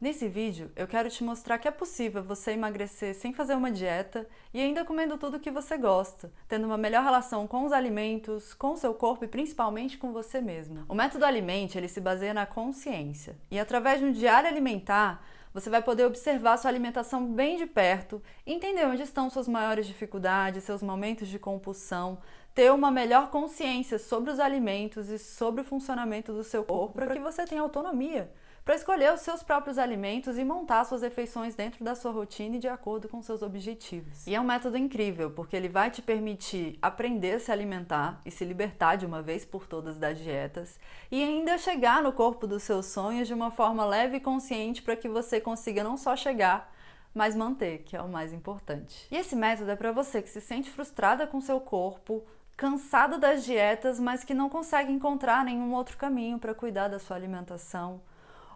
Nesse vídeo, eu quero te mostrar que é possível você emagrecer sem fazer uma dieta e ainda comendo tudo que você gosta, tendo uma melhor relação com os alimentos, com o seu corpo e principalmente com você mesmo. O método Alimente, ele se baseia na consciência e através de um diário alimentar, você vai poder observar sua alimentação bem de perto, entender onde estão suas maiores dificuldades, seus momentos de compulsão, ter uma melhor consciência sobre os alimentos e sobre o funcionamento do seu corpo para que você tenha autonomia para escolher os seus próprios alimentos e montar suas refeições dentro da sua rotina e de acordo com seus objetivos. E é um método incrível, porque ele vai te permitir aprender a se alimentar e se libertar de uma vez por todas das dietas e ainda chegar no corpo dos seus sonhos de uma forma leve e consciente para que você consiga não só chegar, mas manter, que é o mais importante. E esse método é para você que se sente frustrada com seu corpo, cansada das dietas, mas que não consegue encontrar nenhum outro caminho para cuidar da sua alimentação.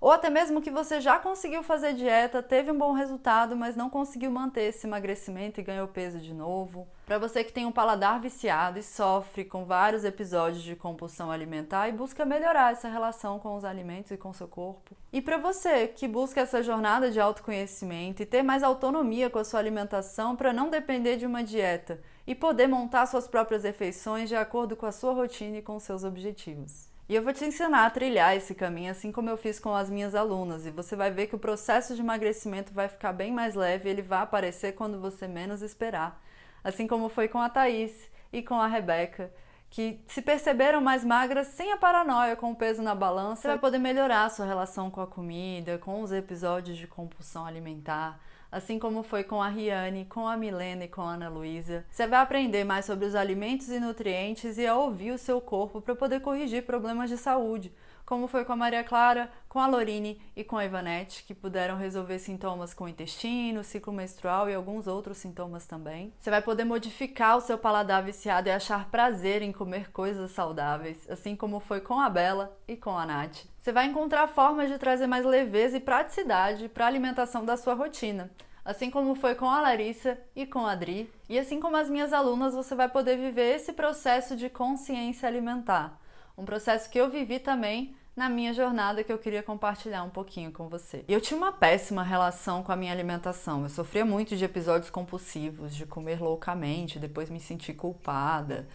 Ou até mesmo que você já conseguiu fazer dieta, teve um bom resultado, mas não conseguiu manter esse emagrecimento e ganhou peso de novo. Para você que tem um paladar viciado e sofre com vários episódios de compulsão alimentar e busca melhorar essa relação com os alimentos e com seu corpo. E para você que busca essa jornada de autoconhecimento e ter mais autonomia com a sua alimentação para não depender de uma dieta e poder montar suas próprias refeições de acordo com a sua rotina e com os seus objetivos. E eu vou te ensinar a trilhar esse caminho assim como eu fiz com as minhas alunas, e você vai ver que o processo de emagrecimento vai ficar bem mais leve e ele vai aparecer quando você menos esperar. Assim como foi com a Thaís e com a Rebeca, que se perceberam mais magras sem a paranoia com o peso na balança. Você vai poder melhorar a sua relação com a comida, com os episódios de compulsão alimentar, assim como foi com a Riane, com a Milena e com a Ana Luísa. Você vai aprender mais sobre os alimentos e nutrientes e a ouvir o seu corpo para poder corrigir problemas de saúde, como foi com a Maria Clara, com a Lorine e com a Ivanete, que puderam resolver sintomas com o intestino, ciclo menstrual e alguns outros sintomas também. Você vai poder modificar o seu paladar viciado e achar prazer em comer coisas saudáveis, assim como foi com a Bela e com a Nath. Você vai encontrar formas de trazer mais leveza e praticidade para a alimentação da sua rotina, assim como foi com a Larissa e com a Adri. E assim como as minhas alunas, você vai poder viver esse processo de consciência alimentar. Um processo que eu vivi também na minha jornada, que eu queria compartilhar um pouquinho com você. Eu tinha uma péssima relação com a minha alimentação. Eu sofria muito de episódios compulsivos, de comer loucamente, depois me sentir culpada,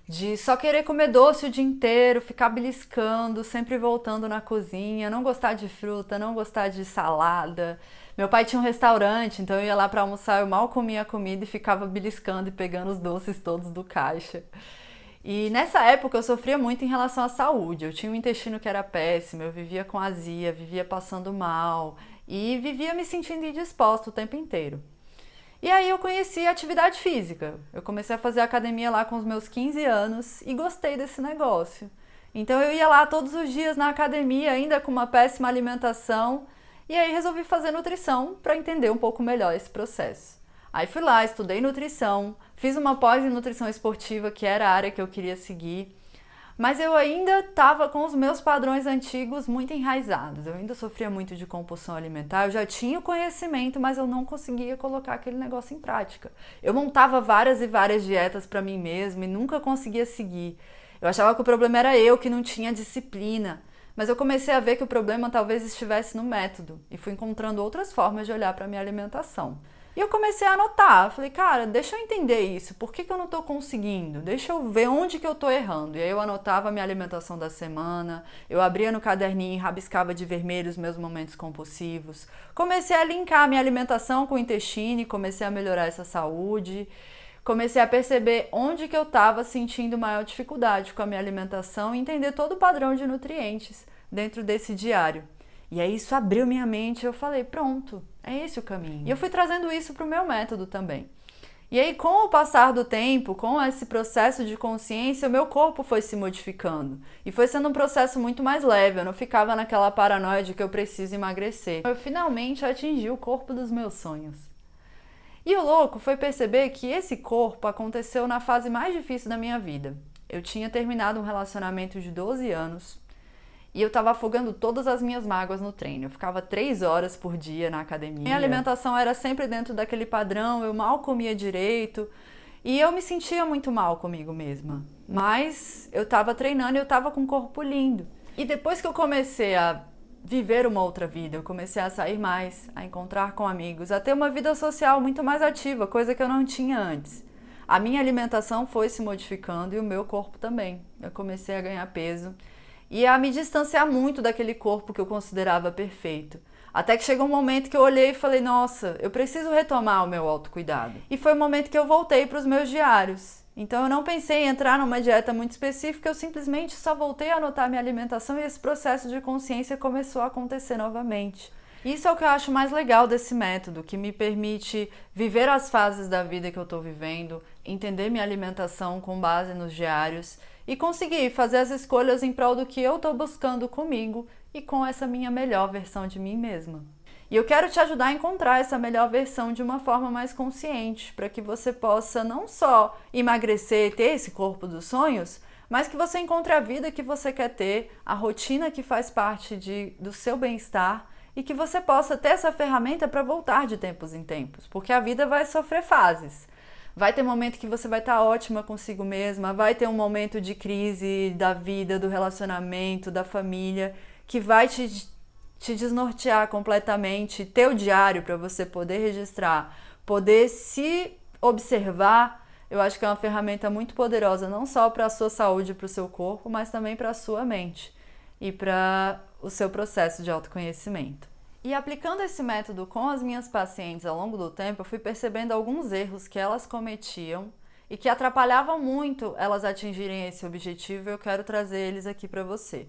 de só querer comer doce o dia inteiro, ficar beliscando, sempre voltando na cozinha, não gostar de fruta, não gostar de salada. Meu pai tinha um restaurante, então eu ia lá para almoçar, eu mal comia a comida e ficava beliscando e pegando os doces todos do caixa. E nessa época eu sofria muito em relação à saúde. Eu tinha um intestino que era péssimo, eu vivia com azia, vivia passando mal e vivia me sentindo indisposta o tempo inteiro. E aí eu conheci a atividade física. Eu comecei a fazer academia lá com os meus 15 anos e gostei desse negócio. Então eu ia lá todos os dias na academia, ainda com uma péssima alimentação, e aí resolvi fazer nutrição para entender um pouco melhor esse processo. Aí fui lá, estudei nutrição, fiz uma pós em nutrição esportiva, que era a área que eu queria seguir, mas eu ainda estava com os meus padrões antigos muito enraizados. Eu ainda sofria muito de compulsão alimentar, eu já tinha o conhecimento, mas eu não conseguia colocar aquele negócio em prática. Eu montava várias e várias dietas para mim mesma e nunca conseguia seguir. Eu achava que o problema era eu, que não tinha disciplina. Mas eu comecei a ver que o problema talvez estivesse no método e fui encontrando outras formas de olhar para a minha alimentação. E eu comecei a anotar, falei, cara, deixa eu entender isso, por que eu não estou conseguindo? Deixa eu ver onde que eu estou errando. E aí eu anotava a minha alimentação da semana, eu abria no caderninho e rabiscava de vermelho os meus momentos compulsivos. Comecei a linkar a minha alimentação com o intestino e comecei a melhorar essa saúde. Comecei a perceber onde que eu estava sentindo maior dificuldade com a minha alimentação e entender todo o padrão de nutrientes dentro desse diário. E aí isso abriu minha mente e eu falei, pronto, é esse o caminho. E eu fui trazendo isso para o meu método também. E aí com o passar do tempo, com esse processo de consciência, o meu corpo foi se modificando. E foi sendo um processo muito mais leve, eu não ficava naquela paranoia de que eu preciso emagrecer. Eu finalmente atingi o corpo dos meus sonhos. E o louco foi perceber que esse corpo aconteceu na fase mais difícil da minha vida. Eu tinha terminado um relacionamento de 12 anos e eu estava afogando todas as minhas mágoas no treino. Eu ficava 3 horas por dia na academia. Minha alimentação era sempre dentro daquele padrão, eu mal comia direito e eu me sentia muito mal comigo mesma. Mas eu estava treinando e eu estava com um corpo lindo. E depois que eu comecei a viver uma outra vida. Eu comecei a sair mais, a encontrar com amigos, a ter uma vida social muito mais ativa, coisa que eu não tinha antes. A minha alimentação foi se modificando e o meu corpo também. Eu comecei a ganhar peso e a me distanciar muito daquele corpo que eu considerava perfeito. Até que chegou um momento que eu olhei e falei, nossa, eu preciso retomar o meu autocuidado. E foi o momento que eu voltei para os meus diários. Então eu não pensei em entrar numa dieta muito específica, eu simplesmente só voltei a anotar minha alimentação e esse processo de consciência começou a acontecer novamente. Isso é o que eu acho mais legal desse método, que me permite viver as fases da vida que eu estou vivendo, entender minha alimentação com base nos diários e conseguir fazer as escolhas em prol do que eu estou buscando comigo e com essa minha melhor versão de mim mesma. E eu quero te ajudar a encontrar essa melhor versão de uma forma mais consciente, para que você possa não só emagrecer e ter esse corpo dos sonhos, mas que você encontre a vida que você quer ter, a rotina que faz parte do seu bem-estar e que você possa ter essa ferramenta para voltar de tempos em tempos, porque a vida vai sofrer fases. Vai ter momento que você vai estar ótima consigo mesma, vai ter um momento de crise da vida, do relacionamento, da família, que vai te desnortear completamente, ter o diário para você poder registrar, poder se observar. Eu acho que é uma ferramenta muito poderosa, não só para a sua saúde e para o seu corpo, mas também para a sua mente e para o seu processo de autoconhecimento. E aplicando esse método com as minhas pacientes ao longo do tempo, eu fui percebendo alguns erros que elas cometiam e que atrapalhavam muito elas atingirem esse objetivo e eu quero trazer eles aqui para você.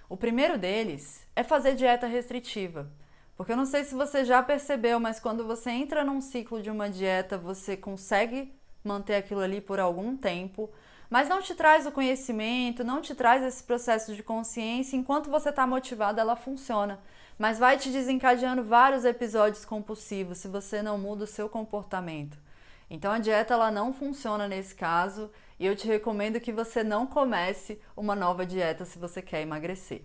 O primeiro deles é fazer dieta restritiva, porque eu não sei se você já percebeu, mas quando você entra num ciclo de uma dieta, você consegue manter aquilo ali por algum tempo, mas não te traz o conhecimento, não te traz esse processo de consciência. Enquanto você está motivado, ela funciona, mas vai te desencadeando vários episódios compulsivos se você não muda o seu comportamento. Então a dieta ela não funciona nesse caso e eu te recomendo que você não comece uma nova dieta se você quer emagrecer.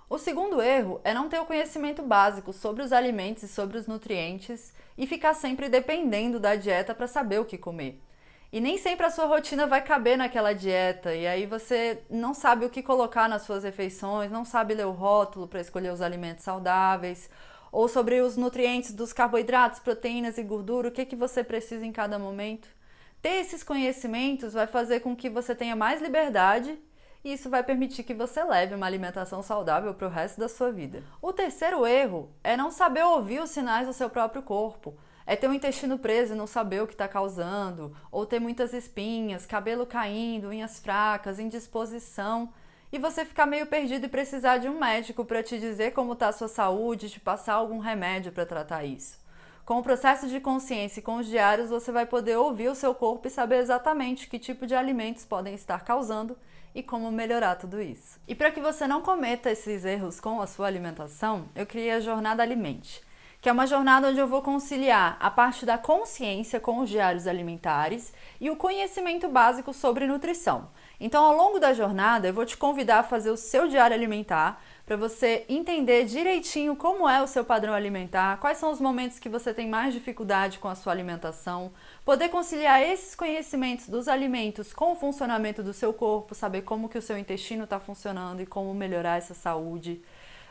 O segundo erro é não ter o conhecimento básico sobre os alimentos e sobre os nutrientes e ficar sempre dependendo da dieta para saber o que comer. E nem sempre a sua rotina vai caber naquela dieta e aí você não sabe o que colocar nas suas refeições, não sabe ler o rótulo para escolher os alimentos saudáveis, ou sobre os nutrientes dos carboidratos, proteínas e gordura, o que você precisa em cada momento. Ter esses conhecimentos vai fazer com que você tenha mais liberdade e isso vai permitir que você leve uma alimentação saudável para o resto da sua vida. O terceiro erro é não saber ouvir os sinais do seu próprio corpo. É ter o intestino preso e não saber o que está causando, ou ter muitas espinhas, cabelo caindo, unhas fracas, indisposição, e você ficar meio perdido e precisar de um médico para te dizer como está a sua saúde, te passar algum remédio para tratar isso. Com o processo de consciência e com os diários, você vai poder ouvir o seu corpo e saber exatamente que tipo de alimentos podem estar causando e como melhorar tudo isso. E para que você não cometa esses erros com a sua alimentação, eu criei a Jornada Alimente, que é uma jornada onde eu vou conciliar a parte da consciência com os diários alimentares e o conhecimento básico sobre nutrição. Então, ao longo da jornada, eu vou te convidar a fazer o seu diário alimentar para você entender direitinho como é o seu padrão alimentar, quais são os momentos que você tem mais dificuldade com a sua alimentação, poder conciliar esses conhecimentos dos alimentos com o funcionamento do seu corpo, saber como que o seu intestino está funcionando e como melhorar essa saúde.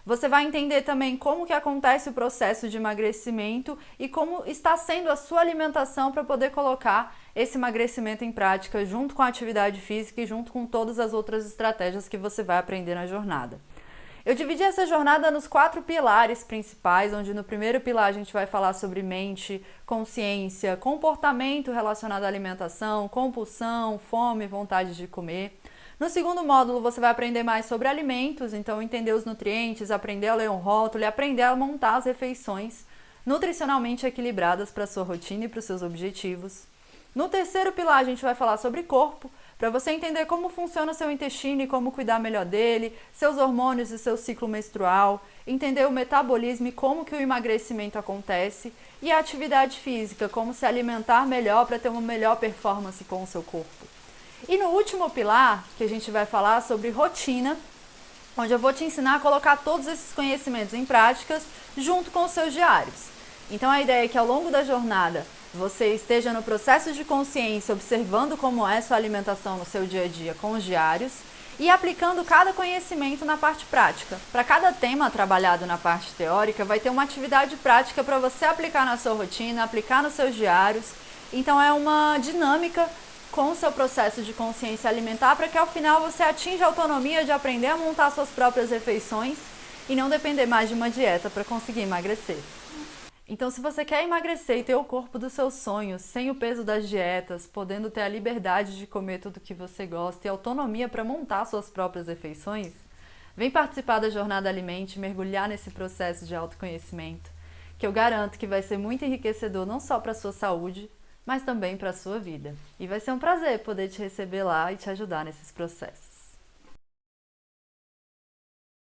Você vai entender também como que acontece o processo de emagrecimento e como está sendo a sua alimentação para poder colocar esse emagrecimento em prática junto com a atividade física e junto com todas as outras estratégias que você vai aprender na jornada. Eu dividi essa jornada nos 4 pilares principais, onde no primeiro pilar a gente vai falar sobre mente, consciência, comportamento relacionado à alimentação, compulsão, fome, vontade de comer. No segundo módulo, você vai aprender mais sobre alimentos, então entender os nutrientes, aprender a ler um rótulo e aprender a montar as refeições nutricionalmente equilibradas para a sua rotina e para os seus objetivos. No terceiro pilar, a gente vai falar sobre corpo, para você entender como funciona seu intestino e como cuidar melhor dele, seus hormônios e seu ciclo menstrual, entender o metabolismo e como que o emagrecimento acontece, e a atividade física, como se alimentar melhor para ter uma melhor performance com o seu corpo. E no último pilar, que a gente vai falar sobre rotina, onde eu vou te ensinar a colocar todos esses conhecimentos em práticas junto com os seus diários. Então a ideia é que ao longo da jornada você esteja no processo de consciência, observando como é sua alimentação no seu dia a dia com os diários e aplicando cada conhecimento na parte prática. Para cada tema trabalhado na parte teórica, vai ter uma atividade prática para você aplicar na sua rotina, aplicar nos seus diários. Então é uma dinâmica com o seu processo de consciência alimentar para que ao final você atinja a autonomia de aprender a montar suas próprias refeições e não depender mais de uma dieta para conseguir emagrecer. Então, se você quer emagrecer e ter o corpo dos seus sonhos, sem o peso das dietas, podendo ter a liberdade de comer tudo que você gosta e autonomia para montar suas próprias refeições, vem participar da Jornada Alimente e mergulhar nesse processo de autoconhecimento, que eu garanto que vai ser muito enriquecedor não só para a sua saúde, mas também para a sua vida. E vai ser um prazer poder te receber lá e te ajudar nesses processos.